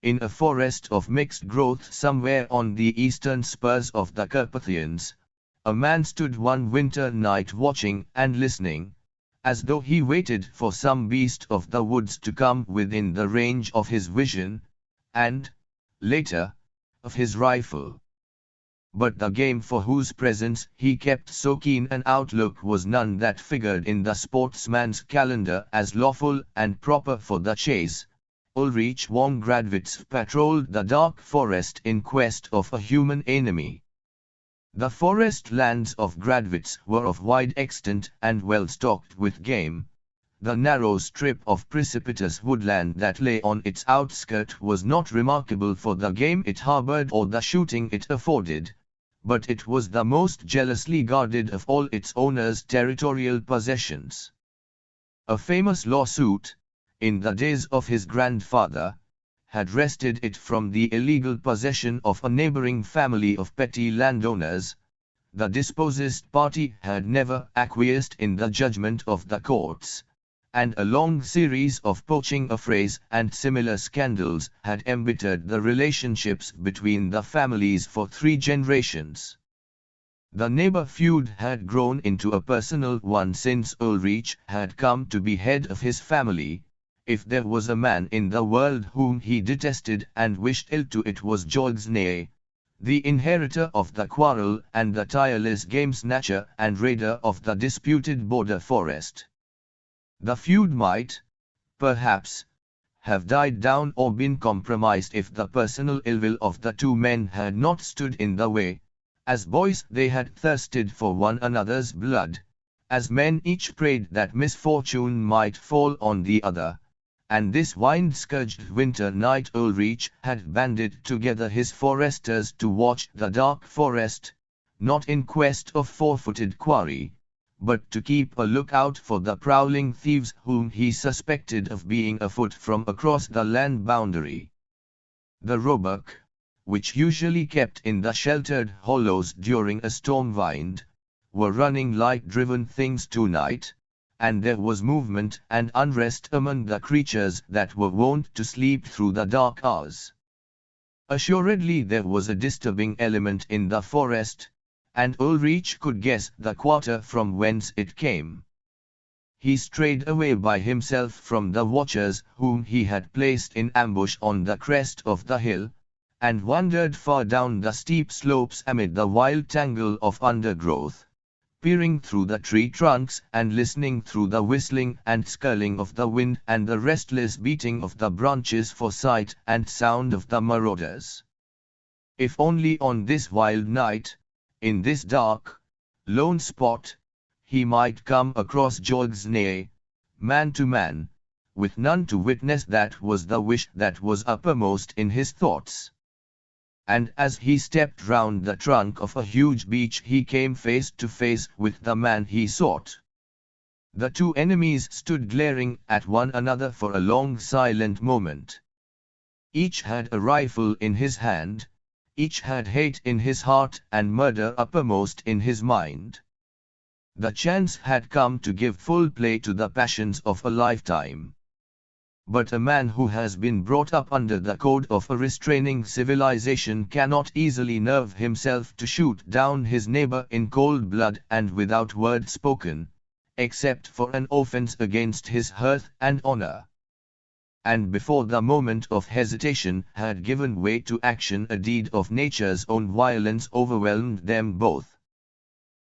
in a forest of mixed growth somewhere on the eastern spurs of the Carpathians, a man stood one winter night watching and listening, as though he waited for some beast of the woods to come within the range of his vision, and, later, of his rifle. But the game for whose presence he kept so keen an outlook was none that figured in the sportsman's calendar as lawful and proper for the chase. Ulrich von Gradwitz patrolled the dark forest in quest of a human enemy. The forest lands of Gradwitz were of wide extent and well stocked with game. The narrow strip of precipitous woodland that lay on its outskirt was not remarkable for the game it harbored or the shooting it afforded, but it was the most jealously guarded of all its owner's territorial possessions. A famous lawsuit, in the days of his grandfather, had wrested it from the illegal possession of a neighboring family of petty landowners. The dispossessed party had never acquiesced in the judgment of the courts, and a long series of poaching affrays and similar scandals had embittered the relationships between the families for 3 generations. The neighbor feud had grown into a personal one since Ulrich had come to be head of his family. If there was a man in the world whom he detested and wished ill to, it was Georg Znaey, the inheritor of the quarrel and the tireless game snatcher and raider of the disputed border forest. The feud might, perhaps, have died down or been compromised if the personal ill will of the 2 men had not stood in the way. As boys they had thirsted for one another's blood, as men each prayed that misfortune might fall on the other, and this wind-scourged winter night Ulrich had banded together his foresters to watch the dark forest, not in quest of 4-footed quarry, but to keep a lookout for the prowling thieves whom he suspected of being afoot from across the land boundary. The roebuck, which usually kept in the sheltered hollows during a storm wind, were running like driven things tonight, and there was movement and unrest among the creatures that were wont to sleep through the dark hours. Assuredly there was a disturbing element in the forest, and Ulrich could guess the quarter from whence it came. He strayed away by himself from the watchers whom he had placed in ambush on the crest of the hill, and wandered far down the steep slopes amid the wild tangle of undergrowth, peering through the tree trunks and listening through the whistling and skirling of the wind and the restless beating of the branches for sight and sound of the marauders. If only on this wild night, in this dark, lone spot, he might come across Georg Znaey, man to man, with none to witness. That was the wish that was uppermost in his thoughts. And as he stepped round the trunk of a huge beech he came face to face with the man he sought. The 2 enemies stood glaring at one another for a long silent moment. Each had a rifle in his hand, each had hate in his heart and murder uppermost in his mind. The chance had come to give full play to the passions of a lifetime. But a man who has been brought up under the code of a restraining civilization cannot easily nerve himself to shoot down his neighbor in cold blood and without word spoken, except for an offense against his hearth and honor. And before the moment of hesitation had given way to action, a deed of nature's own violence overwhelmed them both.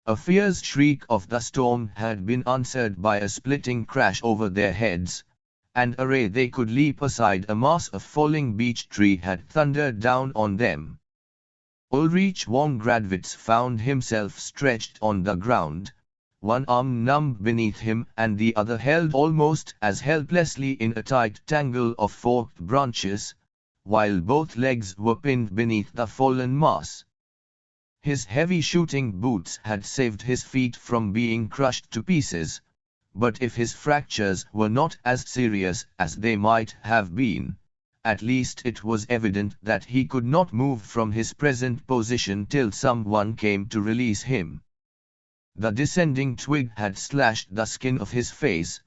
A fierce shriek of the storm had been answered by a splitting crash over their heads, and ere they could leap aside a mass of falling beech tree had thundered down on them. Ulrich von Gradwitz found himself stretched on the ground, one arm numb beneath him and the other held almost as helplessly in a tight tangle of forked branches, while both legs were pinned beneath the fallen mass. His heavy shooting boots had saved his feet from being crushed to pieces, but if his fractures were not as serious as they might have been, at least it was evident that he could not move from his present position till someone came to release him. The descending twig had slashed the skin of his face,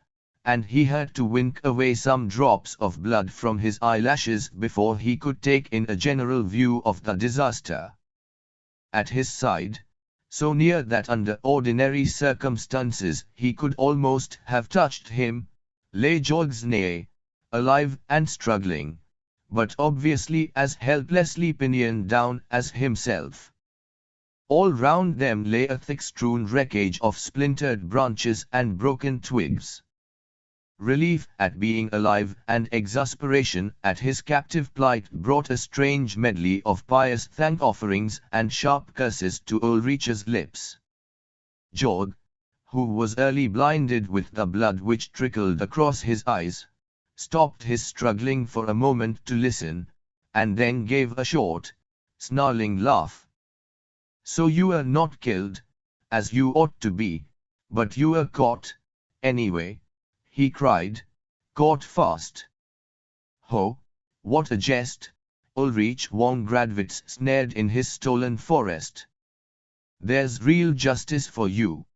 and he had to wink away some drops of blood from his eyelashes before he could take in a general view of the disaster. At his side, so near that under ordinary circumstances he could almost have touched him, lay Georg Znaey, alive and struggling, but obviously as helplessly pinioned down as himself. All round them lay a thick-strewn wreckage of splintered branches and broken twigs. Relief at being alive and exasperation at his captive plight brought a strange medley of pious thank-offerings and sharp curses to Ulrich's lips. Georg, who was early blinded with the blood which trickled across his eyes, stopped his struggling for a moment to listen, and then gave a short, snarling laugh. "So you were not killed, as you ought to be, but you were caught, anyway," he cried, "caught fast." "Ho, what a jest," Ulrich von Gradwitz sneered in his stolen forest. "There's real justice for you."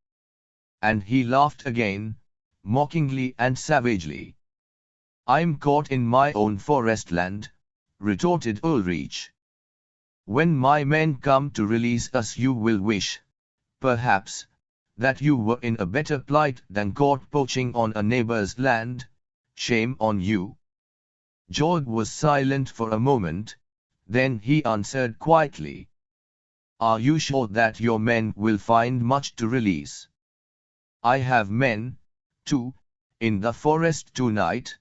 And he laughed again, mockingly and savagely. "I'm caught in my own forest land," retorted Ulrich. "When my men come to release us you will wish, perhaps, that you were in a better plight than caught poaching on a neighbor's land. Shame on you." Georg was silent for a moment, then he answered quietly. "Are you sure that your men will find much to release?" "I have men, too, in the forest tonight,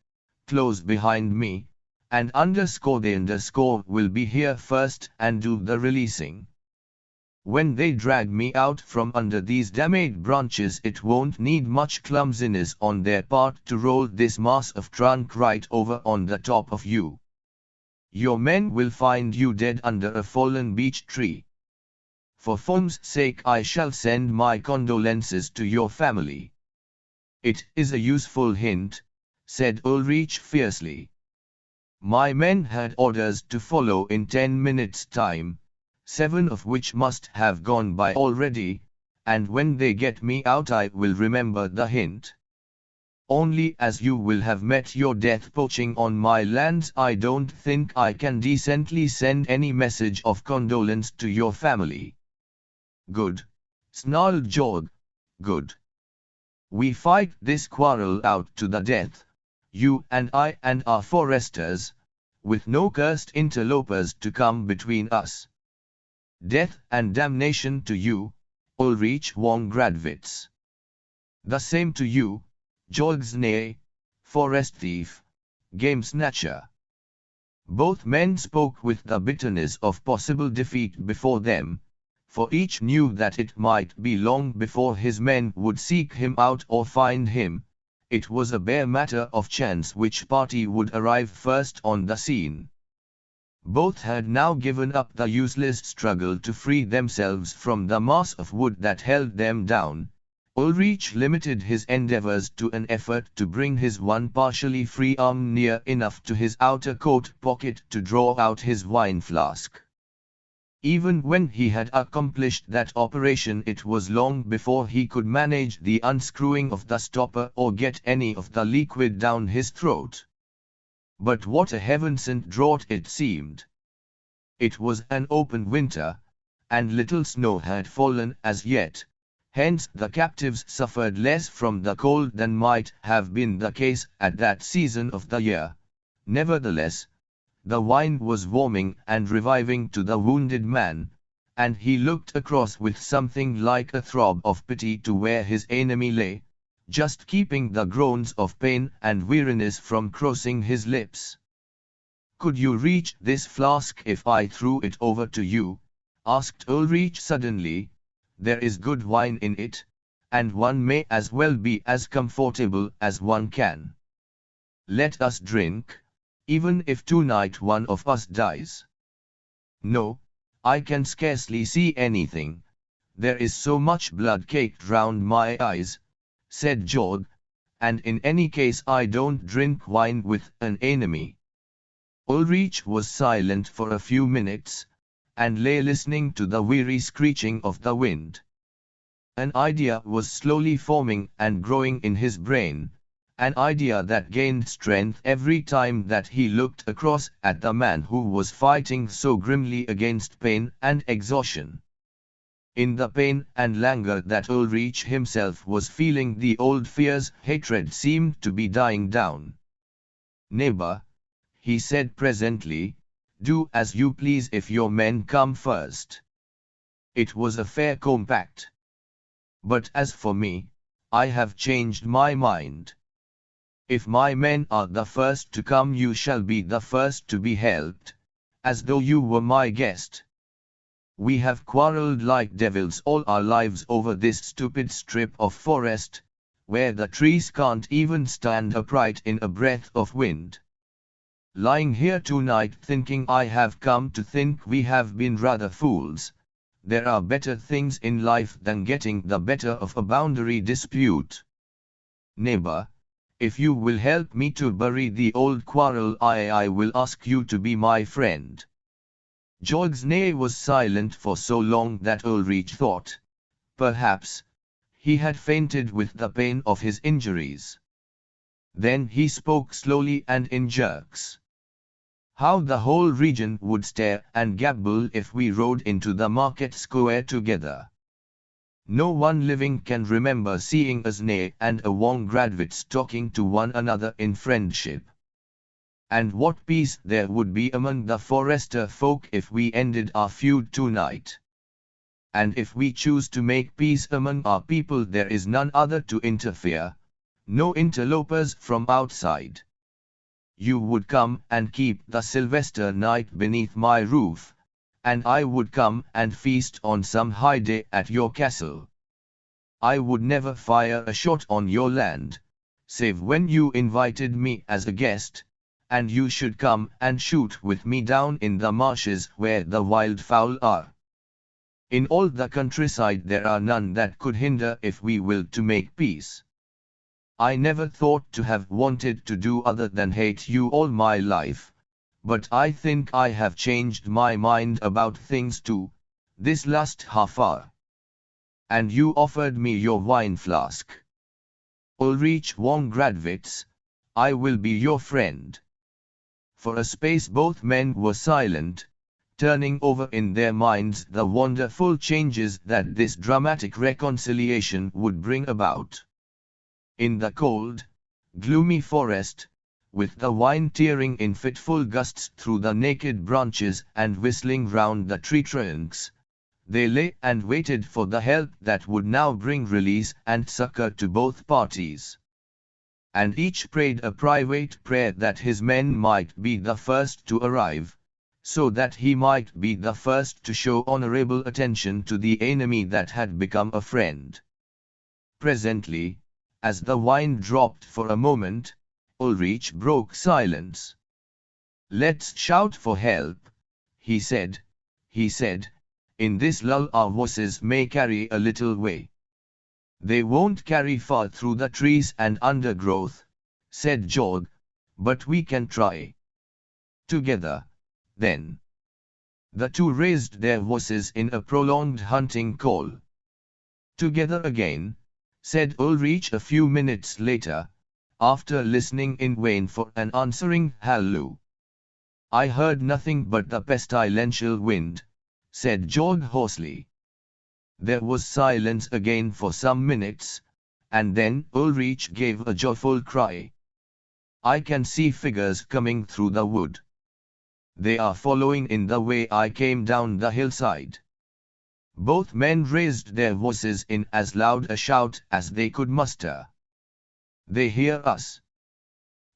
close behind me, and _they_ will be here first and do the releasing. When they drag me out from under these damned branches it won't need much clumsiness on their part to roll this mass of trunk right over on the top of you. Your men will find you dead under a fallen beech tree. For form's sake I shall send my condolences to your family." "It is a useful hint," said Ulrich fiercely. "My men had orders to follow in 10 minutes' time, 7 of which must have gone by already, and when they get me out I will remember the hint. Only as you will have met your death poaching on my lands I don't think I can decently send any message of condolence to your family." "Good," snarled Georg, "good. We fight this quarrel out to the death, you and I and our foresters, with no cursed interlopers to come between us. Death and damnation to you, Ulrich von Gradwitz. The same to you, Georg Znaey, forest thief, game snatcher." Both men spoke with the bitterness of possible defeat before them, for each knew that it might be long before his men would seek him out or find him. It was a bare matter of chance which party would arrive first on the scene. Both had now given up the useless struggle to free themselves from the mass of wood that held them down. Ulrich limited his endeavors to an effort to bring his one partially free arm near enough to his outer coat pocket to draw out his wine flask. Even when he had accomplished that operation it was long before he could manage the unscrewing of the stopper or get any of the liquid down his throat. But what a heaven-sent draught it seemed! It was an open winter, and little snow had fallen as yet, hence the captives suffered less from the cold than might have been the case at that season of the year. Nevertheless, the wine was warming and reviving to the wounded man, and he looked across with something like a throb of pity to where his enemy lay, just keeping the groans of pain and weariness from crossing his lips. "Could you reach this flask if I threw it over to you?" asked Ulrich suddenly. "There is good wine in it, and one may as well be as comfortable as one can. Let us drink, even if tonight one of us dies." "No, I can scarcely see anything. There is so much blood caked round my eyes," said Georg, "and in any case I don't drink wine with an enemy." Ulrich was silent for a few minutes, and lay listening to the weary screeching of the wind. An idea was slowly forming and growing in his brain, an idea that gained strength every time that he looked across at the man who was fighting so grimly against pain and exhaustion. In the pain and languor that Ulrich himself was feeling, the old fear's hatred seemed to be dying down. "Neighbor," he said presently, "do as you please if your men come first." It was a fair compact. But as for me, I have changed my mind. If my men are the first to come, you shall be the first to be helped, as though you were my guest. We have quarreled like devils all our lives over this stupid strip of forest, where the trees can't even stand upright in a breath of wind. Lying here tonight thinking, I have come to think we have been rather fools. There are better things in life than getting the better of a boundary dispute. Neighbor, if you will help me to bury the old quarrel, I will ask you to be my friend." Georg's neigh was silent for so long that Ulrich thought, perhaps, he had fainted with the pain of his injuries. Then he spoke slowly and in jerks. "How the whole region would stare and gabble if we rode into the market square together. No one living can remember seeing a Znay and a Wongradsvits talking to one another in friendship. And what peace there would be among the forester folk if we ended our feud tonight. And if we choose to make peace among our people, there is none other to interfere, no interlopers from outside. You would come and keep the Sylvester night beneath my roof, and I would come and feast on some high day at your castle. I would never fire a shot on your land, save when you invited me as a guest, and you should come and shoot with me down in the marshes where the wildfowl are. In all the countryside there are none that could hinder if we willed to make peace. I never thought to have wanted to do other than hate you all my life, but I think I have changed my mind about things too, this last half hour. And you offered me your wine flask. Ulrich Wongradsvits, I will be your friend." For a space both men were silent, turning over in their minds the wonderful changes that this dramatic reconciliation would bring about. In the cold, gloomy forest, with the wind tearing in fitful gusts through the naked branches and whistling round the tree trunks, they lay and waited for the help that would now bring release and succor to both parties. And each prayed a private prayer that his men might be the first to arrive, so that he might be the first to show honorable attention to the enemy that had become a friend. Presently, as the wine dropped for a moment, Ulrich broke silence. "Let's shout for help," he said. "In this lull our voices may carry a little way." "They won't carry far through the trees and undergrowth," said Georg, "but we can try. Together, then." The two raised their voices in a prolonged hunting call. "Together again," said Ulrich a few minutes later, after listening in vain for an answering halloo. "I heard nothing but the pestilential wind," said Georg hoarsely. There was silence again for some minutes, and then Ulrich gave a joyful cry. "I can see figures coming through the wood. They are following in the way I came down the hillside." Both men raised their voices in as loud a shout as they could muster. "They hear us.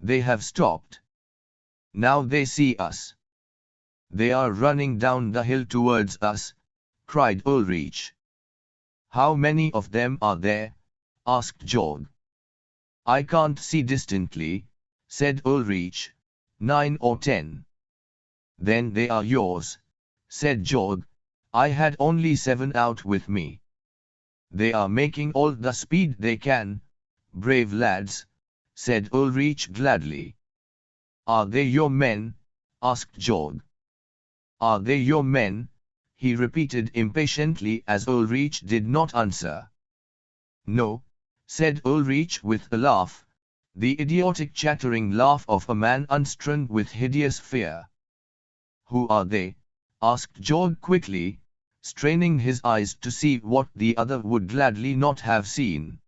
They have stopped. Now they see us. They are running down the hill towards us," cried Ulrich. "How many of them are there?" asked Georg. "I can't see distinctly," said Ulrich. 9 or 10. "Then they are yours," said Georg. "I had only 7 out with me." "They are making all the speed they can, brave lads," said Ulrich gladly. "Are they your men?" asked Georg. "Are they your men?" he repeated impatiently as Ulrich did not answer. "No," said Ulrich with a laugh, the idiotic chattering laugh of a man unstrung with hideous fear. "Who are they?" asked George quickly, straining his eyes to see what the other would gladly not have seen.